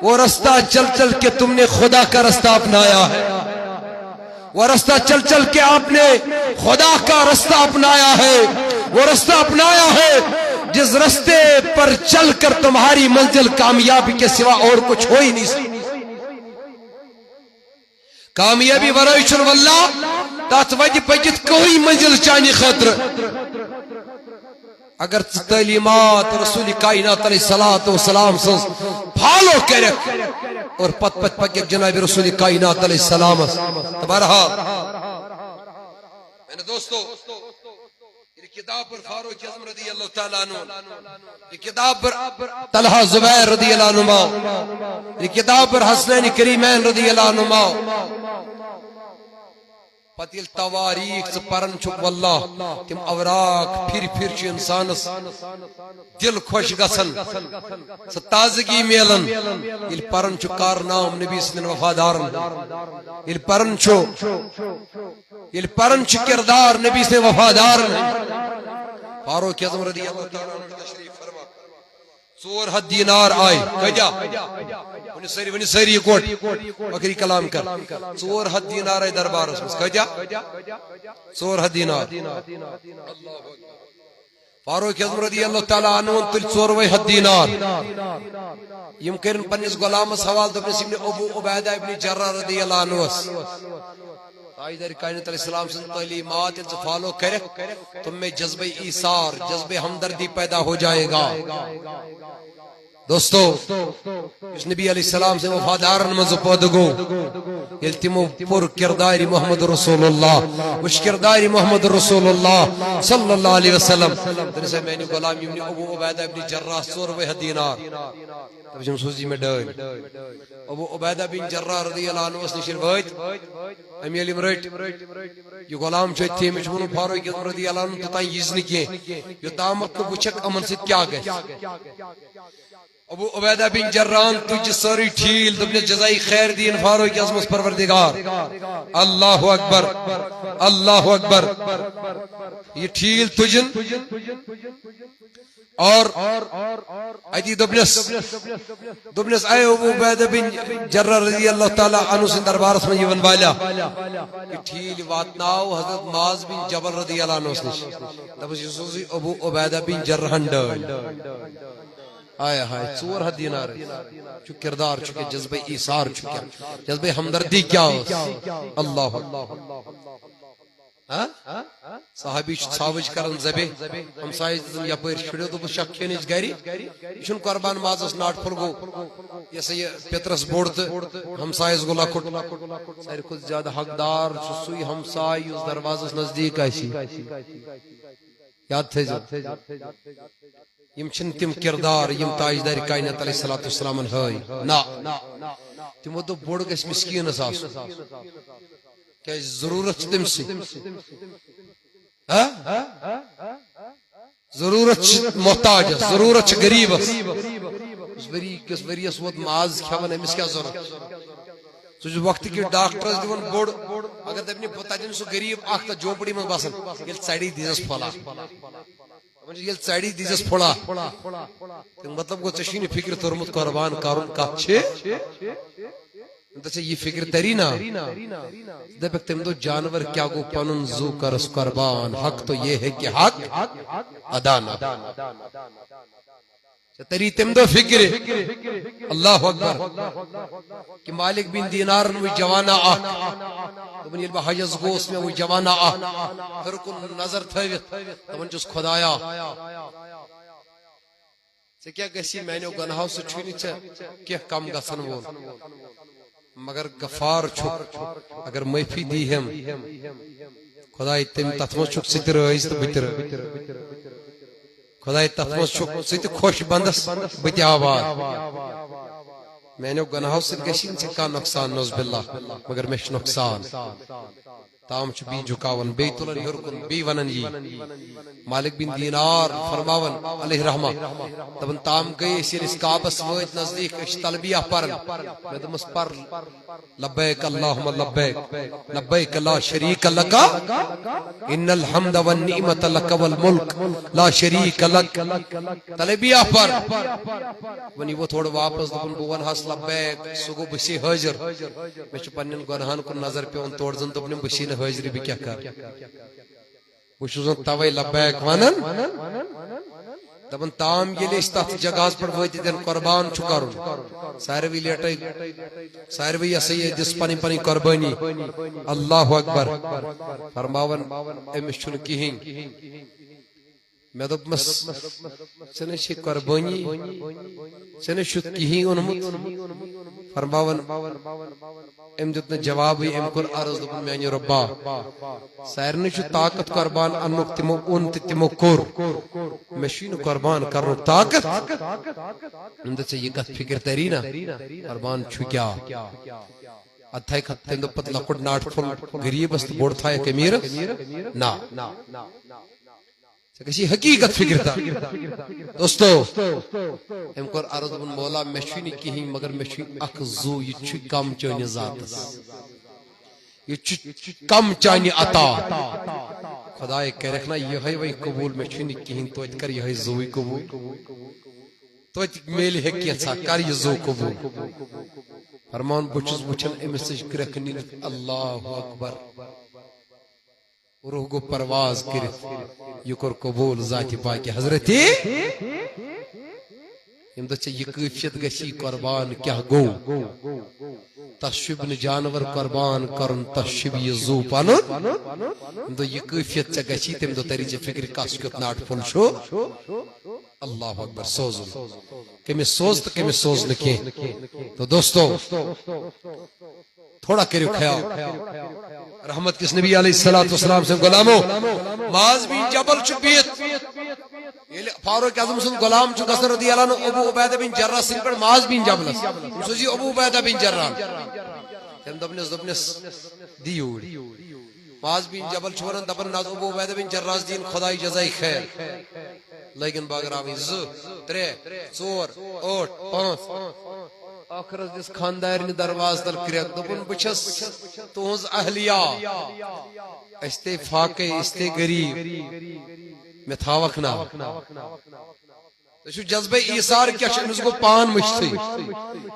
وہ رستہ چل چل کے تم نے خدا کا رستہ اپنایا ہے وہ رستہ چل چل کے آپ نے خدا کا رستہ اپنایا ہے وہ رستہ اپنایا ہے جس رستے پر چل کر تمہاری منزل کامیابی کے سوا اور کچھ ہو ہی نہیں سکتی کامیابی ورائے چھن واللہ تات وجہ پجت کوئی منزل چانی خطر اگر تعلیمات رسول کائنات علیہ السلام سنس پھالو کرے اور پت پت پک جناب رسول کائنات علیہ السلام تبارہا میں نے دوستو کتاب پر فاروق اعظم رضی اللہ تعالیٰ عنہ کتاب پر طلحہ زبیر رضی اللہ عنہ کتاب پر حسنین کریمین رضی اللہ عنہ پتیل تواریخ سے پرن چھک واللہ تم اوراق پھر پھر چھ انسانس دل خوش گسن سے تازگی میلن یہ پرن چھو کارنام نبی صلی اللہ وفادارن یہ پرن چھو کردار نبی صلی اللہ وفادارن فاروق اعظم رضی اللہ تعالیٰ عنہ تشریف فرما 400 دینار آئی کجا ونی ساری کوٹ بکری کلام کر 400 دینار آئی دربار اس کجا 400 دینار فاروق اعظم رضی اللہ تعالیٰ عنہ تل 400 دینار یم کرن پنس غلامس حوال دپنس ابن ابو عبیدہ ابن جراح رضی اللہ عنہ تاجدار کائنات علیہ السلام سے تعلیمات سے فالو کرے تم میں جذبہ ایثار جذبہ ہمدردی پیدا ہو جائے گا دوستو اس نبی علیہ السلام سے وفادارن مز پودگو التمو پر کردار محمد رسول اللہ وش کردار محمد رسول اللہ صلی اللہ علیہ وسلم درسے میں نے غلام ابن ابو عبیدہ ابن جراح 400 دینار تب جم سوزی میں ڈال ابو عبیدہ بن جراح رضی اللہ عنہ اس نشر وائد امی علم رٹ یہ غلام چھو تھی مجھون فاروق اعظم رضی اللہ عنہ تتائیں یزنی کیے یہ تامت کو بچک امن سے کیا گئے ابو عبیدہ بن جراح تجھ ساری ٹھیل تم نے جزائی خیر دین فاروق اعظم اس پروردگار اللہ اکبر اللہ اکبر یہ ٹھیل تجن اور ادی دبنس آئے ابو عبیدہ بن جراح رضی اللہ تعالی عنہ سے دربار میں یہ ونوالا یہ ٹھیل واتناو حضرت معاذ بن جبل رضی اللہ عنہ سے تب یہ ابو عبیدہ بن جراح ڈال آیا ہائے 400 دینار چو کردار چکے جذبہ ایثار چکے جذبہ ہمدردی کیا ہو اللہ صحابی ساوج کرن زبے ہم سائز یا پیر چھڑیو تو شک کھینیچ گری شن قربان مازس ناٹ پھل گو یہ یہ پترس بوڑت ہم سائز گلا کھٹ ساری کچھ زیادہ حقدار سوئی ہم سائی اس دروازس نزدیک آئیسی یاد تھے جو یم چھن تم کردار یم تاجدار کائنات علیہ السلام ہائی نا تم تو بوڑ گس مسکین اساس کیا ضرورت تم سے ضرورت محتاج ضرورت غریب اس وری اس وقت معاذ کھون امس کیا ضرورت سو وقت کی ڈاکٹرز دیون بوڑ اگر دپنی پتہ دین سو غریب اخ تا جھوپڑی من بسن یل سڑی دیس پھلا یل سڑی دیس پھلا مطلب گو چشین فکر ترمت قربان کرن کت چھ دچ یہ فکر تری نا دپک تم دو جانور کیا گو پنن زو کرس قربان حق تو یہ ہے کہ حق ادا نہ تری تم دو فکر اللہ اکبر کہ مالک بن دینار وہ جوانا آ تمن یل حجز گوس میں وہ جوانا آ پھر کن نظر تھوت تمن جس خدایا سے کیا گسی میں نے گناہوں سے چھوئی نہیں کیا کم گسن وہ مگر غفار چھک اگر معافی دی ہم خدای تم تتمو چھک ستر ایست بتر خدای تتمو چھک ست خوش بندس بت آباد میں نے گناہوں سے گشین سے کا نقصان نوز باللہ مگر مش نقصان تام چھ بی جھکاون بی تلن ہرکن بی ونن یہ مالک بن دینار فرماون علیہ رحمہ تبن تام گئی اسی اس کعبس ویت نزدیک اش تلبیہ پرن میں دمس پر لبیک اللہم لبیک لبیک لا شریک لکا ان الحمد والنعمت لک والملک لا شریک لک تلبیہ پر ونی وہ تھوڑ واپس دبن بون حس لبیک سگو بسی حاضر میں چھ پنن گناہن کو نظر پہ ان توڑ زن دبن بسی حاضری بھی کیا کر وہ شوزن توئی لبیک ونن دبن تام یہ لیشتات جگاز پر ویتی دن قربان چکارون ساروی لیٹائی ساروی یا سید جس پانی پانی قربانی اللہ اکبر فرماون امس چھن کہیں میں دب مس سنش قربانی سنش کہیں انمت فرماون ام دتنا جواب ام کر عرض دبن میانی ربا سارن چھ طاقت قربان انک تمو اون تمو کور مشین قربان کرن طاقت اند سے یہ کت فکر ترینا قربان چھ کیا اتھائی کھتن دو پت لکڑ ناٹ پھل غریب است بوڑ تھا کمیر نا کسی حقیقت فکر تھا دوستو ہم کر عرض بن مولا مشینی کہیں مگر مشین اک زو یہ چھ کم چانی ذات یہ چھ کم چانی عطا خدای کہ رکھنا یہ ہے وہی قبول مشینی کہیں تو اتکر یہ ہے زوی قبول تو میل ہے کیسا کر یہ زو قبول فرمان بچس وچھن امس کرک نیلت اللہ اکبر روح گو پرواز کرت یہ کور قبول ذات پاک حضرتی یم دچ یہ کیفیت گسی قربان کیا گو تشبن جانور قربان کرن تشب یہ زو پانن یم دو یہ کیفیت چ گسی تم دو تری چ فکر کاس کت ناٹ پھل شو اللہ اکبر سوزن کمی سوز تو کمی سوز نکی تو دوستو تھوڑا کریو خیال رحمت کس نبی علیہ السلام سے غلامو معاذ بن جبل چبیت فاروق اعظم سن غلام چ گسر رضی اللہ عنہ ابو عبیدہ بن جراح سن پر معاذ بن جبل سوزی ابو عبیدہ بن جراح تم دبنس دیور معاذ بن جبل چھورن دبن ناز ابو عبیدہ بن جراح دین خدای جزائے خیر لیکن باگراوی 2 3 4 8 5 آخر دس خاندار نے دروازہ تل کریک دبن بچس تہذ اہلیہ استے فاقے استے غریب میں تھاوک نا تو جذبہ ایثار کیا امس گو پان مشتی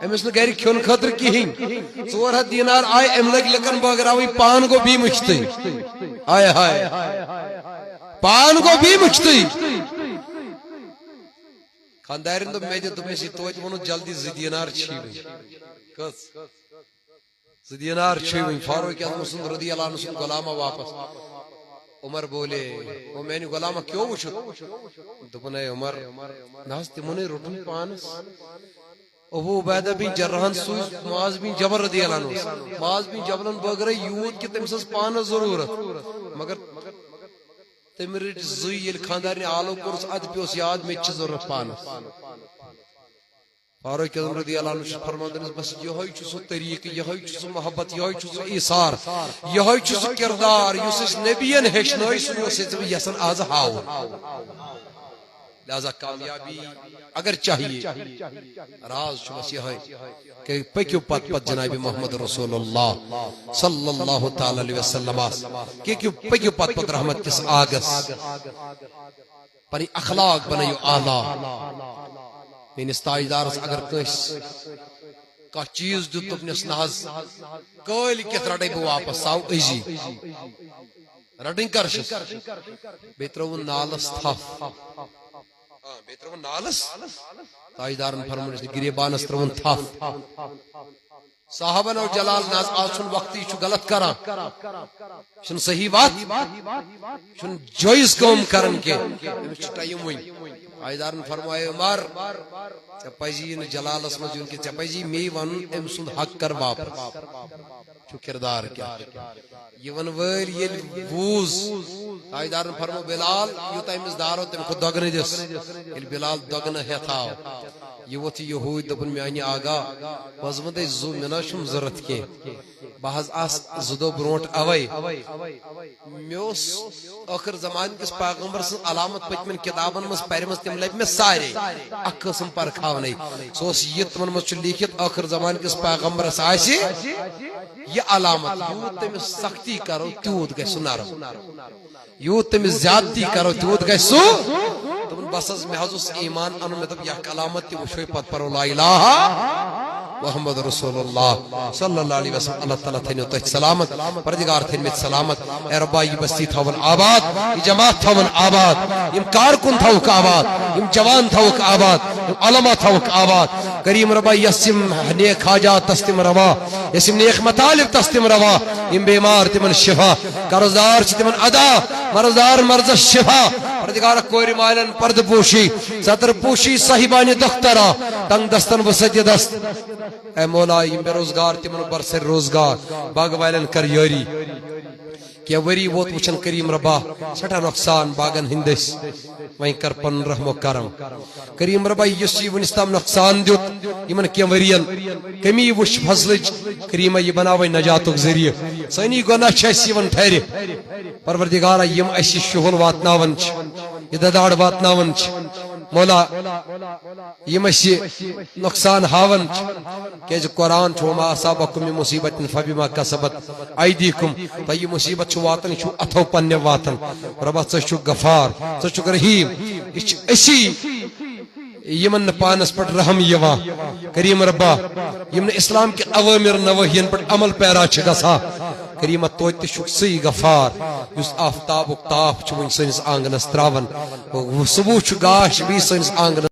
امس نہ گھر کھون خاطر کہین 4 دینار آئے ام لگ لکن باگراوی پان گو بھی مشتی آئے ہائے پان گو بھی مشتی خاندارن تو میں تمہیں سی توجہ ونو جلدی 2 دینار چھوئی کس 2 دینار چھوئی فاروق اعظم رضی اللہ عنہ سن غلامہ واپس عمر بولے وہ میں نے غلامہ کیوں وچھت دپن اے عمر ناس تمنے رٹن پانس ابو عبیدہ بن جراح سوز معاذ بن جبل رضی اللہ عنہ معاذ بن جبل بغیر یوت کہ تمسس پانس ضرورت مگر تمر زوی یل خاندار نے آلو کورس اد پیوس یاد میں چھ ضرورت پانس فاروق اعظم رضی اللہ عنہ فرماندنس بس یہ چھ سو طریق یہ چھ سو محبت یہ چھ سو ایثار یہ چھ سو کردار یس نبیین ہیچنوی سو سے یسن آز ہاو لہذا کامیابی اگر چاہیے راز چھ بس یہ کہ پکیو پت پت جناب محمد رسول اللہ صلی اللہ تعالی علیہ وسلم کہ پکیو پت پت رحمت کس آگس پنی اخلاق بنائیو آلہ میانس تاجدارس اگر کس کا چیز دیت اپنس ناز کل کت رٹے بہ واپس آو ایزی رٹنگ کرشس بیترون نالس تھف بیترون نالس تاجدارن فرمانس گریبانس ترون تھف صحابن اور جلال ناز آسن وقتی چو غلط کرا شن صحیح بات شن جوئز قوم کرن کے ٹائم ہوئی تاجدارن فرمائے عمر چپائجی نے جلال اسمت جن کے چپائجی می ون ام سن حق کر واپس چو کردار کیا یہ ون ور یہ بوز تاجدارن فرمو بلال یو تائمز دارو تم خود دگنے دس بلال دگنے ہے تھا یہ وقت یہ ہوئی دبن میں آنی آگا وزمد زو مناشم ضرورت کے بحث آس زدو بروٹ اوئی میوس آخر زمان کس پیغمبر سن علامت پچمن کتابن مز پیرمز تم لب میں سارے اقسم پر کھاونے سوس یہ من مز لیکت آخر زمان کس پیغمبر سائسی یہ علامت یوت تم سختی کرو تیود گئی سنارو یوت تم زیادتی کرو تیود گئی سو بس از محض اس ایمان انو میں تب یہ علامت تی وشوی پت پر لا الہ محمد رسول اللہ صلی اللہ علیہ وسلم اللہ تعالیٰ تھینو تجھ سلامت پردگار تھین میں سلامت اے ربا یہ بستی تھاون آباد یہ جماعت تھاون آباد یہ کارکن تھاوک آباد یہ جوان تھاوک آباد یہ علماء تھاوک آباد کریم ربا یسم نیک حاجات تستم روا یسم نیک مطالب تستم روا یہ بیمار تمن شفا قرضدار چھ تمن ادا مرضدار مرض شفا پردگار کوئی مالن پرد پوشی ستر پوشی صاحبان دخترہ تنگ دستن وسط دست اے مولا یہ بے روزگار تمن برسر روزگار باغ والن کر یاری کیا وری ووت وچن کریم ربا سٹھا نقصان باغن ہندس وہیں کر پن رحم و کرم کریم ربا یسی ونستام نقصان دیت یمن کیا ورین کمی وش فضلج کریم یہ بناوی نجاتک ذریعہ سنی گناہ چھسی ون ٹھہرے پروردگارہ یم ایسی شغل واتناون چھ یہ دداڑ واتناون چھ مولا یم ایسی نقصان ہاون کہ جو قرآن چھو ما اصابکم من مصیبت فبما کسبت ایدیکم تو یہ مصیبت چھو واتن چھو اتھو پننے واتن ربا چھو غفار چھو رحیم اسی یمن نہ پانس پٹ رحم یوان کریم ربا یم نہ اسلام کے اوامر نواہین پٹ عمل پیرا چھ گژھا کریمہ توتہ چھک سی غفار یس آفتاب تاپ چھ ون سٲنِس آنگنس تراون صبح چھ گاش بھی سٲنِس آنگنس